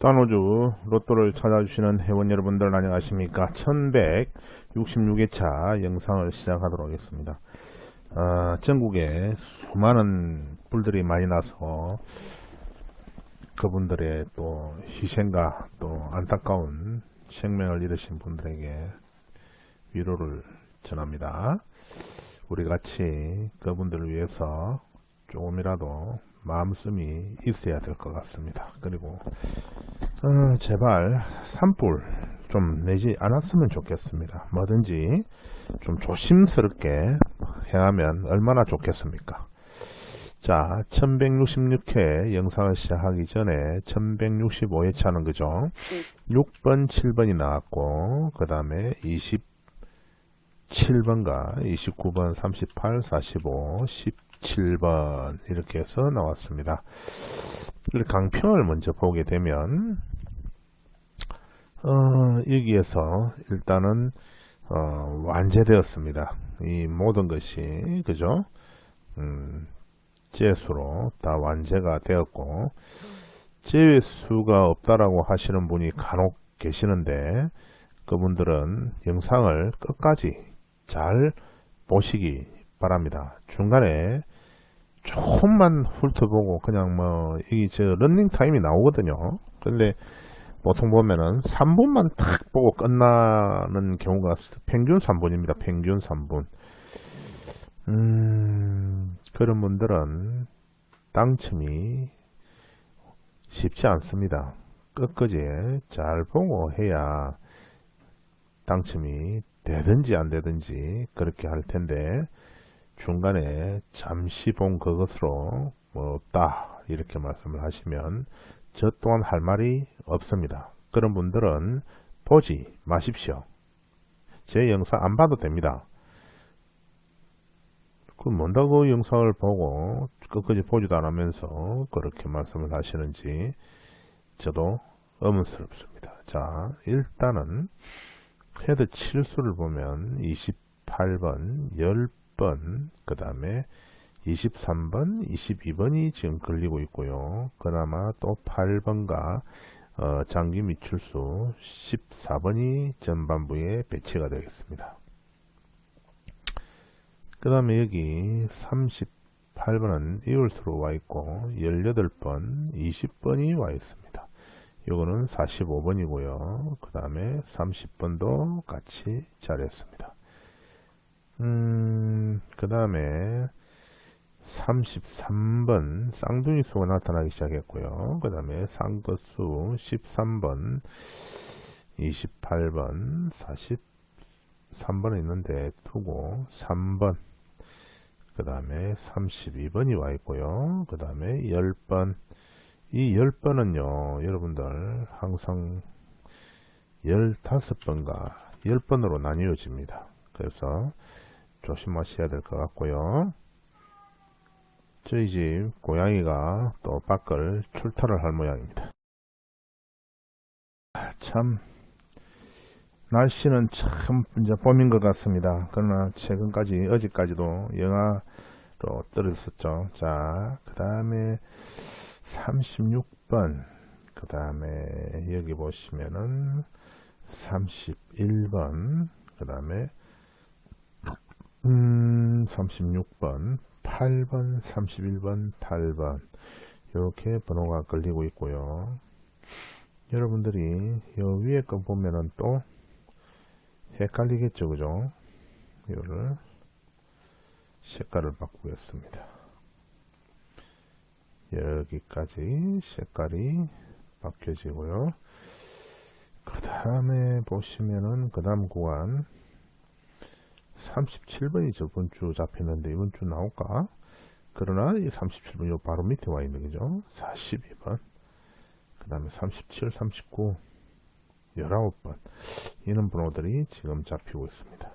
따노주 로또를 찾아주시는 회원 여러분들 안녕하십니까. 1166회차 영상을 시작하도록 하겠습니다. 전국에 수많은 불들이 많이 나서 그분들의 또 희생과 또 안타까운 생명을 잃으신 분들에게 위로를 전합니다. 우리 같이 그분들을 위해서 조금이라도 마음씀이 있어야 될 것 같습니다. 그리고 제발 산불 좀 내지 않았으면 좋겠습니다. 뭐든지 좀 조심스럽게 행하면 얼마나 좋겠습니까? 자, 1166회 영상을 시작하기 전에 1165회차는 그죠? 6번, 7번이 나왔고 그 다음에 27번과 29번, 38, 45, 17번 이렇게 해서 나왔습니다. 강평을 먼저 보게 되면 여기에서 일단은 완제되었습니다. 이 모든 것이 그죠? 재수로 다 완제가 되었고 재수가 없다라고 하시는 분이 간혹 계시는데 그분들은 영상을 끝까지 잘 보시기 바랍니다. 중간에 조금만 훑어보고 그냥 뭐 이게 저 런닝 타임이 나오거든요. 근데 보통 보면은 3분만 탁 보고 끝나는 경우가 평균 3분입니다. 평균 3분. 그런 분들은 당첨이 쉽지 않습니다. 끝까지 잘 보고 해야 당첨이 되든지 안 되든지 그렇게 할 텐데 중간에 잠시 본 그것으로 뭐 없다 이렇게 말씀을 하시면 저 또한 할 말이 없습니다. 그런 분들은 보지 마십시오. 제 영상 안 봐도 됩니다. 그럼 뭔다고 영상을 보고 끝까지 보지도 않으면서 그렇게 말씀을 하시는지 저도 의문스럽습니다. 자, 일단은 헤드 칠수를 보면 28번, 10번, 그 다음에 23번, 22번이 지금 걸리고 있고요. 그나마 또 8번과 장기 미출수 14번이 전반부에 배치가 되겠습니다. 그 다음에 여기 38번은 이월수로 와 있고 18번, 20번이 와 있습니다. 요거는 45번이고요. 그 다음에 30번도 같이 자리했습니다. 그 다음에 33번 쌍둥이 수가 나타나기 시작했고요. 그 다음에 쌍것수 13번, 28번, 43번은 있는데 두고 3번, 그 다음에 32번이 와 있고요. 그 다음에 10번, 이 10번은요 여러분들 항상 15번과 10번으로 나뉘어집니다. 그래서 조심하셔야 될 것 같고요. 저희 집 고양이가 또 밖을 출타를 할 모양입니다. 참 날씨는 참 이제 봄인 것 같습니다. 그러나 최근까지 어제까지도 영하로 떨어졌었죠. 자, 그 다음에 36번, 그 다음에 여기 보시면은 31번, 그 다음에 36번, 8번, 31번, 8번 이렇게 번호가 걸리고 있고요. 여러분들이 요 위에 거 보면은 또 헷갈리겠죠, 그죠? 이거를 색깔을 바꾸겠습니다. 여기까지 색깔이 바뀌어지고요. 그 다음에 보시면은 그 다음 구간 37번이 저번 주 잡혔는데 이번 주 나올까? 그러나 이 37번 요 바로 밑에 와 있는 거죠. 42번, 그 다음에 37, 39, 19번 이런 번호들이 지금 잡히고 있습니다.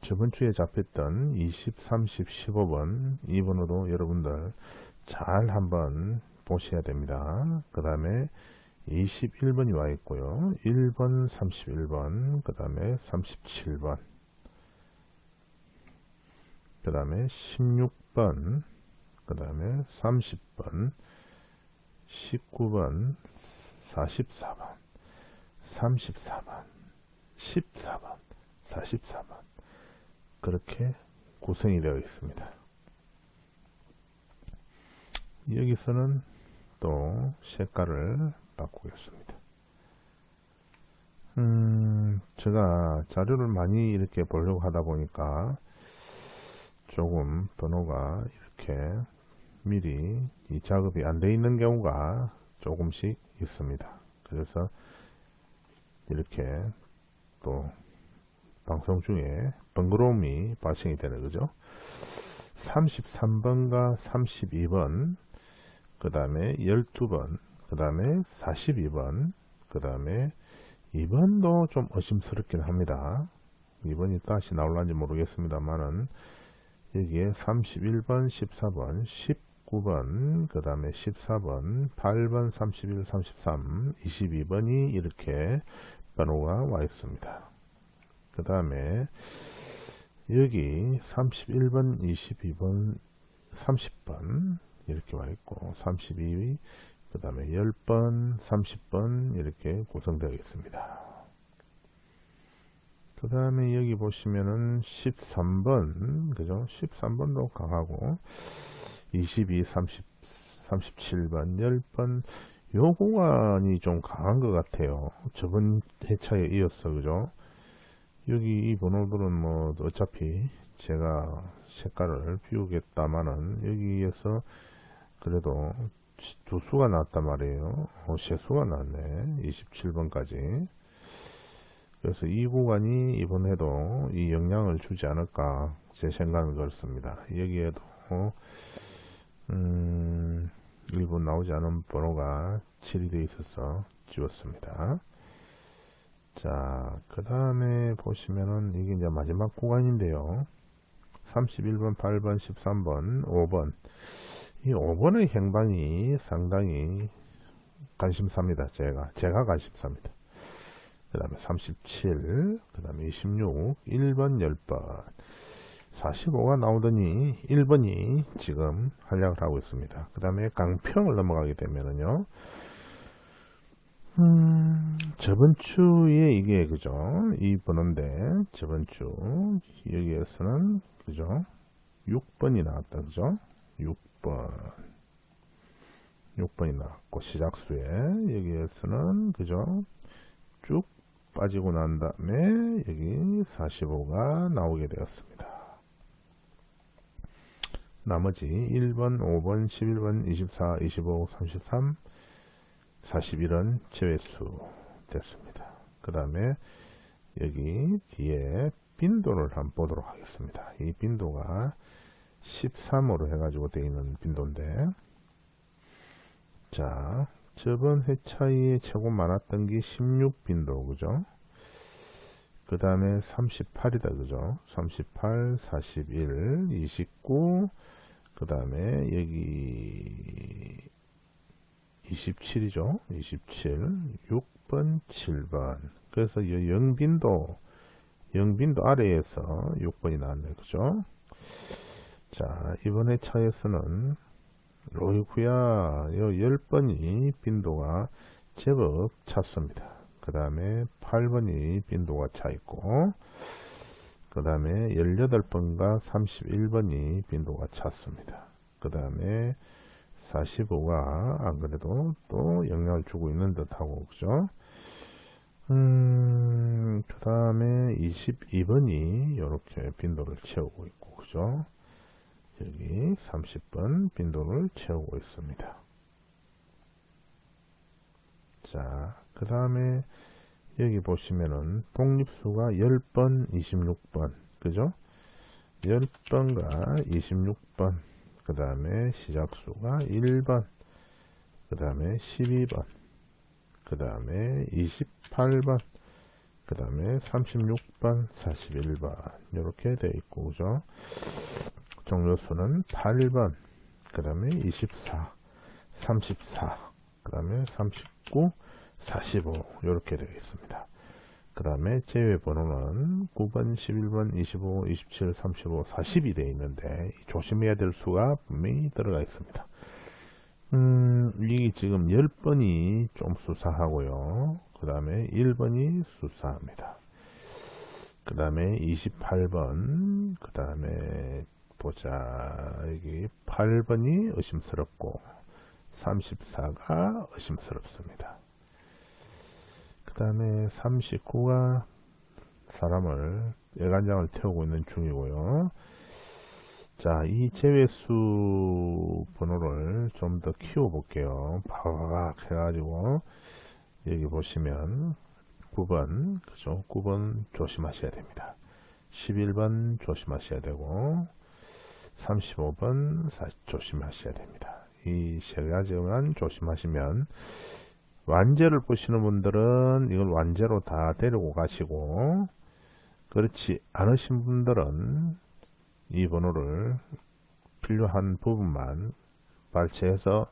저번 주에 잡혔던 20, 30, 15번 이 번호도 여러분들 잘 한번 보셔야 됩니다. 그 다음에 21번이 와 있고요. 1번, 31번, 그 다음에 37번, 그 다음에 16번, 그 다음에 30번, 19번, 44번, 34번, 14번, 44번 그렇게 구성이 되어 있습니다. 여기서는 또 색깔을 바꾸겠습니다. 제가 자료를 많이 이렇게 보려고 하다 보니까 조금 번호가 이렇게 미리 이 작업이 안 돼 있는 경우가 조금씩 있습니다. 그래서 이렇게 또 방송 중에 번거로움이 발생이 되는 거죠. 33번과 32번, 그 다음에 12번, 그 다음에 42번, 그 다음에 2번도 좀 의심스럽긴 합니다. 2번이 다시 나올는지 모르겠습니다만은 여기에 31번, 14번, 19번, 그 다음에 14번, 8번, 31, 33, 22번이 이렇게 번호가 와 있습니다. 그 다음에 여기 31번, 22번, 30번 이렇게 와 있고 32, 그 다음에 10번, 30번 이렇게 구성되어 있습니다. 그 다음에 여기 보시면은 13번, 그죠? 13번도 강하고 22, 30, 37번, 10번 요 구간이 좀 강한 것 같아요. 저번 회차에 이어서, 그죠? 여기 이 번호들은 뭐 어차피 제가 색깔을 비우겠다마는 여기에서 그래도 두 수가 나왔단 말이에요. 세 수가 나왔네. 27번까지. 그래서 이 구간이 이번에도 이 영향을 주지 않을까 제 생각은 그렇습니다. 여기에도 일부 나오지 않은 번호가 7이 되어 있어서 지웠습니다. 자, 그 다음에 보시면은 이게 이제 마지막 구간인데요. 31번, 8번, 13번, 5번. 이 5번의 행방이 상당히 관심사입니다. 제가 관심사입니다. 그 다음에 37, 그 다음에 26, 1번, 10번. 45가 나오더니 1번이 지금 활약을 하고 있습니다. 그 다음에 강평을 넘어가게 되면은요. 저번 주에 이게, 그죠? 이 번호인데, 저번 주, 여기에서는, 그죠? 6번이 나왔다, 그죠? 6번이 나왔고, 시작수에, 여기에서는, 그죠? 쭉 빠지고 난 다음에, 여기 45가 나오게 되었습니다. 나머지 1번, 5번, 11번, 24, 25, 33, 41은 제외수 됐습니다. 그 다음에 여기 뒤에 빈도를 한번 보도록 하겠습니다. 이 빈도가 13으로 해가지고 되어 있는 빈도인데, 자, 저번 회차에 최고 많았던 게 16빈도, 그죠? 그 다음에 38이다, 그죠? 38, 41, 29, 그 다음에 여기 27이죠. 27, 6번, 7번. 그래서 이 0빈도 아래에서 6번이 나왔네요. 그죠? 자, 이번에 차에서는 로이구야, 요 10번이 빈도가 제법 찼습니다. 그 다음에 8번이 빈도가 차 있고, 그 다음에 18번과 31번이 빈도가 찼습니다. 그 다음에 45가 안 그래도 또 영향을 주고 있는 듯하고, 그죠? 그 다음에 22번이 이렇게 빈도를 채우고 있고, 그죠? 여기 30번 빈도를 채우고 있습니다. 자, 그 다음에 여기 보시면은 독립수가 10번, 26번, 그죠? 10번과 26번, 그 다음에 시작수가 1번, 그 다음에 12번, 그 다음에 28번, 그 다음에 36번, 41번 이렇게 되어 있고, 그죠? 종료수는 8번, 그 다음에 24, 34, 그 다음에 39, 45 이렇게 되어 있습니다. 그 다음에 제외 번호는 9번, 11번, 25, 27, 35, 40이 되어 있는데 조심해야 될 수가 분명히 들어가 있습니다. 이게 지금 10번이 좀 수사하고요. 그 다음에 1번이 수사합니다. 그 다음에 28번, 그 다음에 보자. 여기 8번이 의심스럽고 34가 의심스럽습니다. 그 다음에 39가 사람을 애간장을 태우고 있는 중이고요. 자, 이 제외수 번호를 좀 더 키워 볼게요. 바박 해가지고 여기 보시면 9번, 그죠? 9번 조심하셔야 됩니다. 11번 조심하셔야 되고 35번 조심하셔야 됩니다. 이 세 가지만 조심하시면, 완제를 보시는 분들은 이걸 완제로 다 데리고 가시고, 그렇지 않으신 분들은 이 번호를 필요한 부분만 발췌해서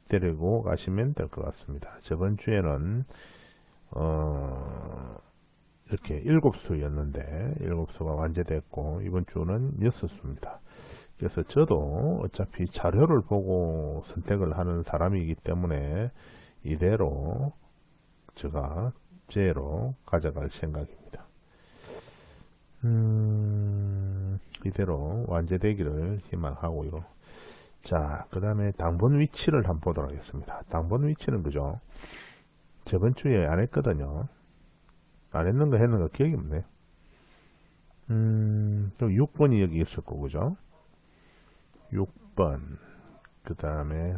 데리고 가시면 될 것 같습니다. 저번 주에는 이렇게 7수였는데 7수가 완제됐고, 이번 주는 6수입니다. 그래서 저도 어차피 자료를 보고 선택을 하는 사람이기 때문에 이대로 제가 제로 가져갈 생각입니다. 이대로 완제되기를 희망하고요. 자, 그 다음에 당번 위치를 한번 보도록 하겠습니다. 당번 위치는 그죠? 저번 주에 안 했거든요. 안 했는 거 했는 거 기억이 없네. 6번이 여기 있을 거고, 그죠? 6번. 그 다음에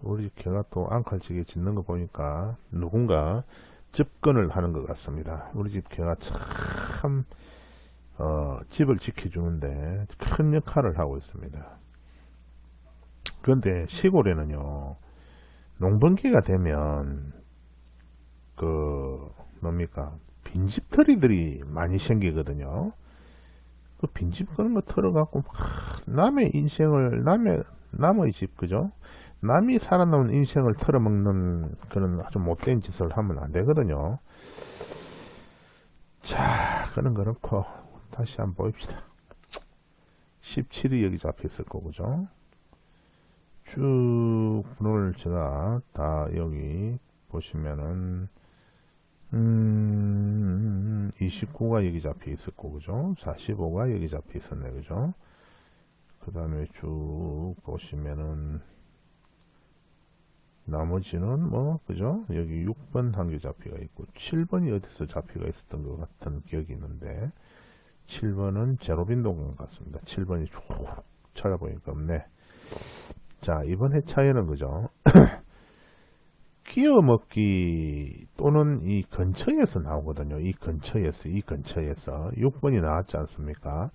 우리 집 개가 또 앙칼지게 짖는 거 보니까 누군가 접근을 하는 것 같습니다. 우리 집 개가 참 집을 지켜주는데 큰 역할을 하고 있습니다. 그런데 시골에는요, 농번기가 되면 뭡니까, 빈집털이들이 많이 생기거든요. 그 빈집 그런 거 털어갖고 남의 인생을, 남의 집, 그죠? 남이 살아남은 인생을 털어먹는 그런 아주 못된 짓을 하면 안 되거든요. 자, 그런 거 그렇고 다시 한번 봅시다. 17이 여기 잡혔을 거고, 그죠? 쭉 번호를 제가 다 여기 보시면은 29가 여기 잡혀 있을 거고, 그죠? 45가 여기 잡혀 있었네, 그죠? 그 다음에 쭉 보시면은 나머지는 뭐, 그죠? 여기 6번 한 개 잡히가 있고 7번이 어디서 잡히가 있었던 것 같은 기억이 있는데, 7번은 제로 빈도인 것 같습니다. 7번이 쭉 찾아보니까 없네. 자, 이번 회차에는 그죠? 끼어먹기 또는 이 근처에서 나오거든요. 이 근처에서 6번이 나왔지 않습니까?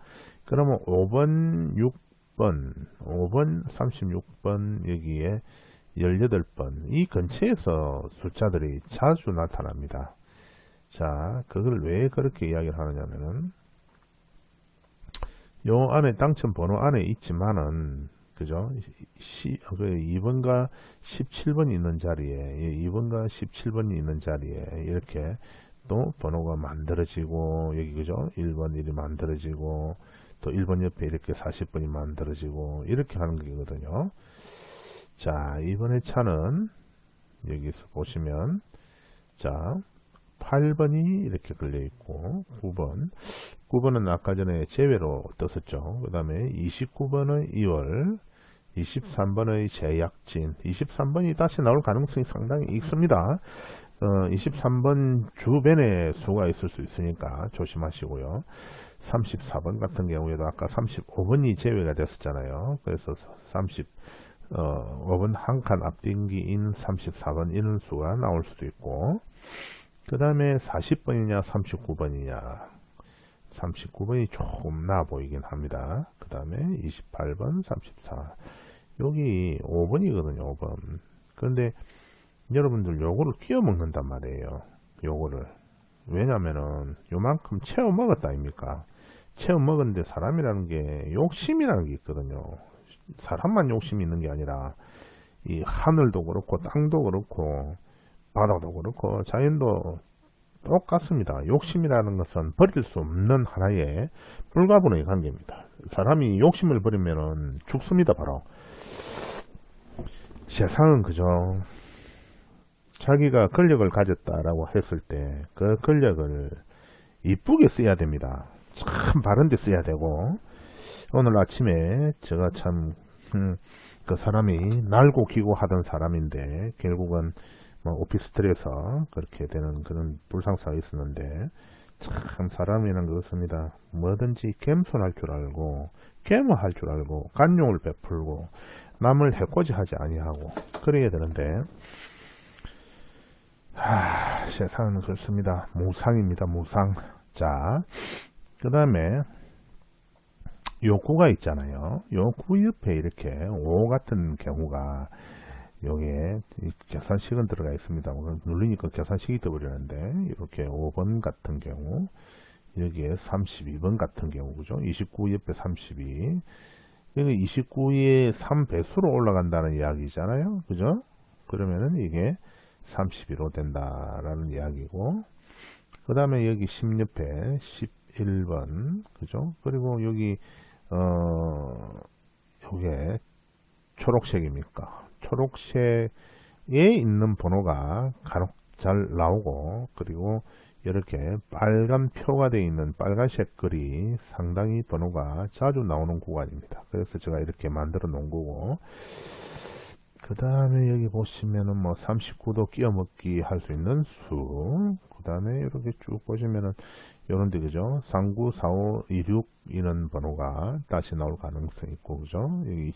그러면 5번, 6번, 5번, 36번, 여기에 18번, 이 근처에서 숫자들이 자주 나타납니다. 자, 그걸 왜 그렇게 이야기를 하느냐면은, 요 안에 당첨 번호 안에 있지만은, 그죠? 2번과 17번이 있는 자리에, 2번과 17번이 있는 자리에 이렇게 또 번호가 만들어지고, 여기 그죠? 1번 1이 만들어지고, 또 1번 옆에 이렇게 40번이 만들어지고, 이렇게 하는 거거든요. 자, 이번에 차는 여기서 보시면, 자, 8번이 이렇게 걸려 있고, 9번은 아까 전에 제외로 떴었죠. 그 다음에 29번의 2월, 23번의 제약진, 23번이 다시 나올 가능성이 상당히 있습니다. 23번 주변에 수가 있을 수 있으니까 조심하시고요. 34번 같은 경우에도 아까 35번이 제외가 됐었잖아요. 그래서 5번 한 칸 앞뒤기인 34번 이런 수가 나올 수도 있고, 그 다음에 40번이냐 39번이냐, 39번이 조금 나아 보이긴 합니다. 그 다음에 28번 34, 여기 5번이거든요. 5번. 그런데 여러분들 요거를 끼워 먹는단 말이에요. 요거를 왜냐면은 요만큼 채워 먹었다 아닙니까? 채워 먹었는데 사람이라는 게 욕심이라는 게 있거든요. 사람만 욕심이 있는 게 아니라 이 하늘도 그렇고 땅도 그렇고 바다도 그렇고 자연도 똑같습니다. 욕심이라는 것은 버릴 수 없는 하나의 불가분의 관계입니다. 사람이 욕심을 버리면은 죽습니다. 바로 세상은 그죠. 자기가 권력을 가졌다라고 했을 때 그 권력을 이쁘게 써야 됩니다. 참 바른데 써야 되고, 오늘 아침에 제가 참 그 사람이 날고 기고 하던 사람인데 결국은 뭐 오피스텔에서 그렇게 되는 그런 불상사가 있었는데, 참 사람이란 그렇습니다. 뭐든지 겸손할 줄 알고 겸허할 줄 알고 간용을 베풀고 남을 해코지 하지 아니하고 그래야 되는데, 세상은 그렇습니다. 무상입니다. 무상. 자, 그 다음에 요 구가 있잖아요. 요 구 옆에 이렇게 5 같은 경우가 여기에 계산식은 들어가 있습니다. 누르니까 계산식이 떠버리는데, 이렇게 5번 같은 경우, 여기에 32번 같은 경우, 그죠? 29 옆에 32. 여기 29에 3배수로 올라간다는 이야기잖아요. 그죠? 그러면은 이게 32로 된다라는 이야기고, 그 다음에 여기 10 옆에 11번, 그죠? 그리고 여기, 요게 초록색입니까? 초록색에 있는 번호가 간혹 잘 나오고, 그리고 이렇게 빨간 표가 되어 있는 빨간색 글이 상당히 번호가 자주 나오는 구간입니다. 그래서 제가 이렇게 만들어 놓은 거고, 그 다음에 여기 보시면은 뭐 39도 끼워먹기 할 수 있는 수, 그 다음에 이렇게 쭉 보시면은 요런데, 그죠? 39, 45, 26 이런 번호가 다시 나올 가능성이 있고, 그죠? 여기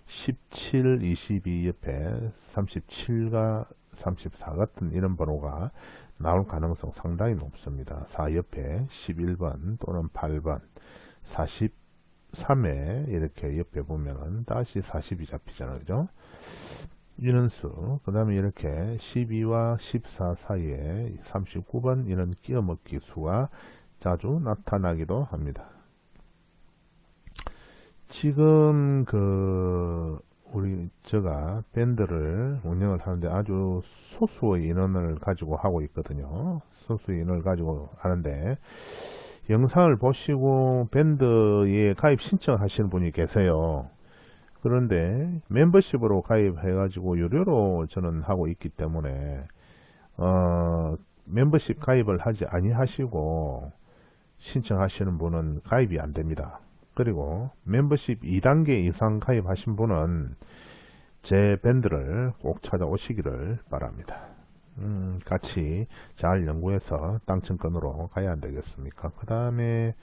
17, 22 옆에 37과 34 같은 이런 번호가 나올 가능성 상당히 높습니다. 4 옆에 11번 또는 8번, 43에 이렇게 옆에 보면은 다시 40이 잡히잖아요. 그죠? 이런 수, 그 다음에 이렇게 12와 14 사이에 39번 이런 끼워먹기 수가 자주 나타나기도 합니다. 지금 제가 밴드를 운영을 하는데 아주 소수의 인원을 가지고 하고 있거든요. 소수의 인원을 가지고 하는데, 영상을 보시고 밴드에 가입 신청하시는 분이 계세요. 그런데 멤버십으로 가입해 가지고 유료로 저는 하고 있기 때문에 멤버십 가입을 하지 아니하시고 신청하시는 분은 가입이 안 됩니다. 그리고 멤버십 2단계 이상 가입하신 분은 제 밴드를 꼭 찾아오시기를 바랍니다. 같이 잘 연구해서 당첨권으로 가야 안 되겠습니까? 그 다음에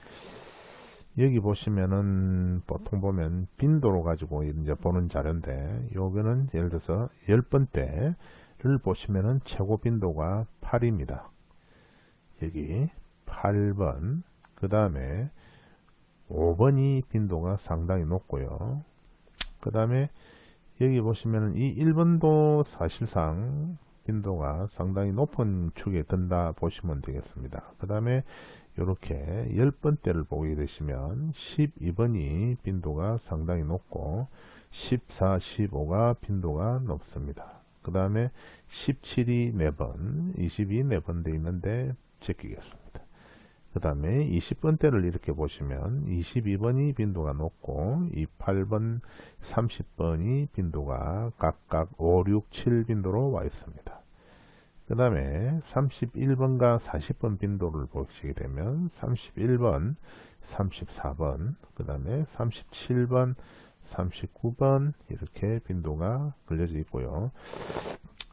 여기 보시면은 보통 보면 빈도로 가지고 이제 보는 자료인데, 요거는 예를 들어서 10번대를 보시면은 최고 빈도가 8입니다. 여기 8번, 그 다음에 5번이 빈도가 상당히 높고요. 그 다음에 여기 보시면은 이 1번도 사실상 빈도가 상당히 높은 축에 든다 보시면 되겠습니다. 그 다음에 이렇게 10번대를 보게 되시면 12번이 빈도가 상당히 높고 14, 15가 빈도가 높습니다. 그 다음에 17이 4번, 22 4번 되어 있는데 제끼겠습니다. 그 다음에 20번대를 이렇게 보시면 22번이 빈도가 높고 28번, 30번이 빈도가 각각 5, 6, 7 빈도로 와 있습니다. 그 다음에 31번과 40번 빈도를 보시게 되면 31번, 34번, 그 다음에 37번, 39번 이렇게 빈도가 걸려져 있고요.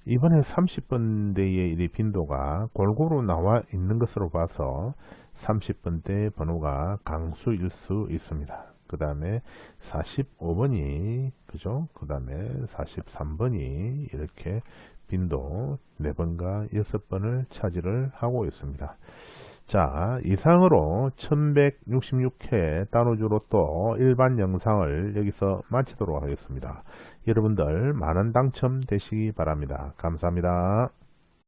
이번에 30번대의 이 빈도가 골고루 나와 있는 것으로 봐서 30번대 번호가 강수일 수 있습니다. 그 다음에 45번이, 그죠? 그 다음에 43번이 이렇게 빈도 4번과 6번을 차지를 하고 있습니다. 자, 이상으로 1166회 따로주로 또 일반 영상을 여기서 마치도록 하겠습니다. 여러분들 많은 당첨 되시기 바랍니다. 감사합니다.